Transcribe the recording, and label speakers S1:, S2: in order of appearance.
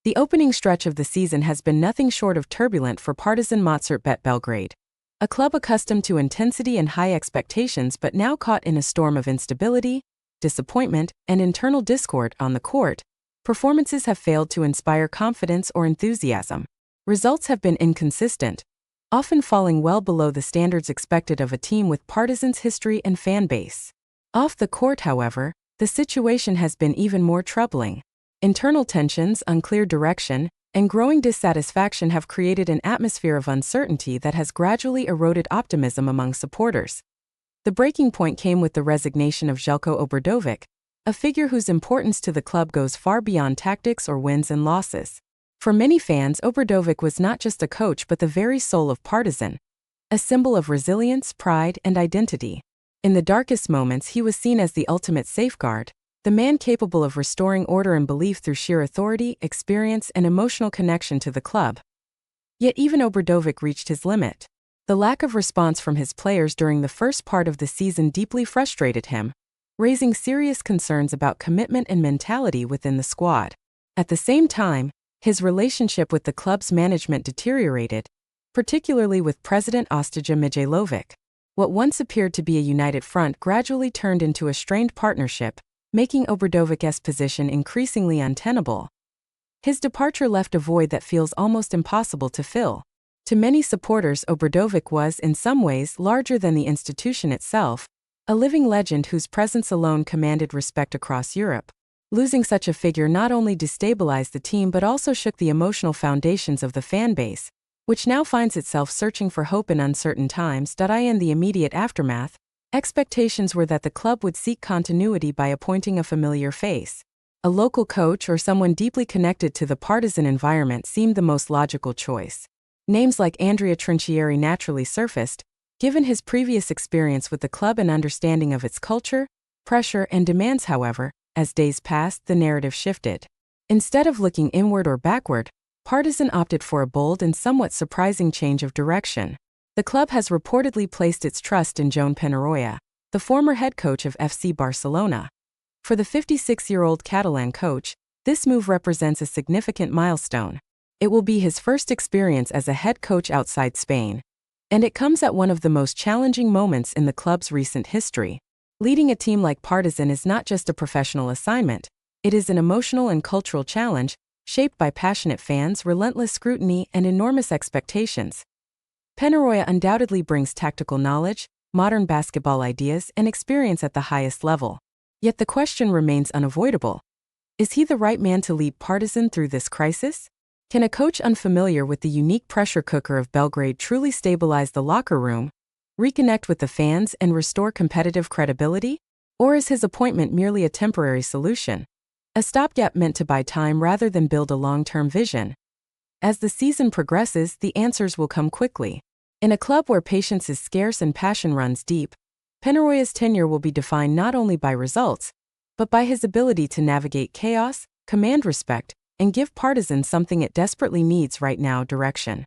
S1: The opening stretch of the season has been nothing short of turbulent for Partizan Mozzart Bet Belgrade, a club accustomed to intensity and high expectations but now caught in a storm of instability, disappointment, and internal discord on the court. Performances have failed to inspire confidence or enthusiasm. Results have been inconsistent, often falling well below the standards expected of a team with Partizan's history and fan base. Off the court, however, the situation has been even more troubling. Internal tensions, unclear direction, and growing dissatisfaction have created an atmosphere of uncertainty that has gradually eroded optimism among supporters. The breaking point came with the resignation of Željko Obradović, a figure whose importance to the club goes far beyond tactics or wins and losses. For many fans, Obradović was not just a coach but the very soul of Partizan, a symbol of resilience, pride, and identity. In the darkest moments, he was seen as the ultimate safeguard, the man capable of restoring order and belief through sheer authority, experience, and emotional connection to the club. Yet even Obradović reached his limit. The lack of response from his players during the first part of the season deeply frustrated him, raising serious concerns about commitment and mentality within the squad. At the same time, his relationship with the club's management deteriorated, particularly with President Ostoja Mijailović. What once appeared to be a united front gradually turned into a strained partnership, making Obradovic's position increasingly untenable. His departure left a void that feels almost impossible to fill. To many supporters, Obradović was, in some ways, larger than the institution itself, a living legend whose presence alone commanded respect across Europe. Losing such a figure not only destabilized the team but also shook the emotional foundations of the fan base, which now finds itself searching for hope in uncertain times. In the immediate aftermath, expectations were that the club would seek continuity by appointing a familiar face. A local coach or someone deeply connected to the Partizan environment seemed the most logical choice. Names like Andrea Trinchieri naturally surfaced, given his previous experience with the club and understanding of its culture, pressure, and demands. However, as days passed, the narrative shifted. Instead of looking inward or backward, Partizan opted for a bold and somewhat surprising change of direction. The club has reportedly placed its trust in Joan Peñarroya, the former head coach of FC Barcelona. For the 56-year-old Catalan coach, this move represents a significant milestone. It will be his first experience as a head coach outside Spain, and it comes at one of the most challenging moments in the club's recent history. Leading a team like Partizan is not just a professional assignment, it is an emotional and cultural challenge, shaped by passionate fans, relentless scrutiny, and enormous expectations. Peñarroya undoubtedly brings tactical knowledge, modern basketball ideas, and experience at the highest level. Yet the question remains unavoidable. Is he the right man to lead Partizan through this crisis? Can a coach unfamiliar with the unique pressure cooker of Belgrade truly stabilize the locker room, reconnect with the fans, and restore competitive credibility? Or is his appointment merely a temporary solution, a stopgap meant to buy time rather than build a long-term vision? As the season progresses, the answers will come quickly. In a club where patience is scarce and passion runs deep, Peñarroya's tenure will be defined not only by results, but by his ability to navigate chaos, command respect, and give Partizan something it desperately needs right now: direction.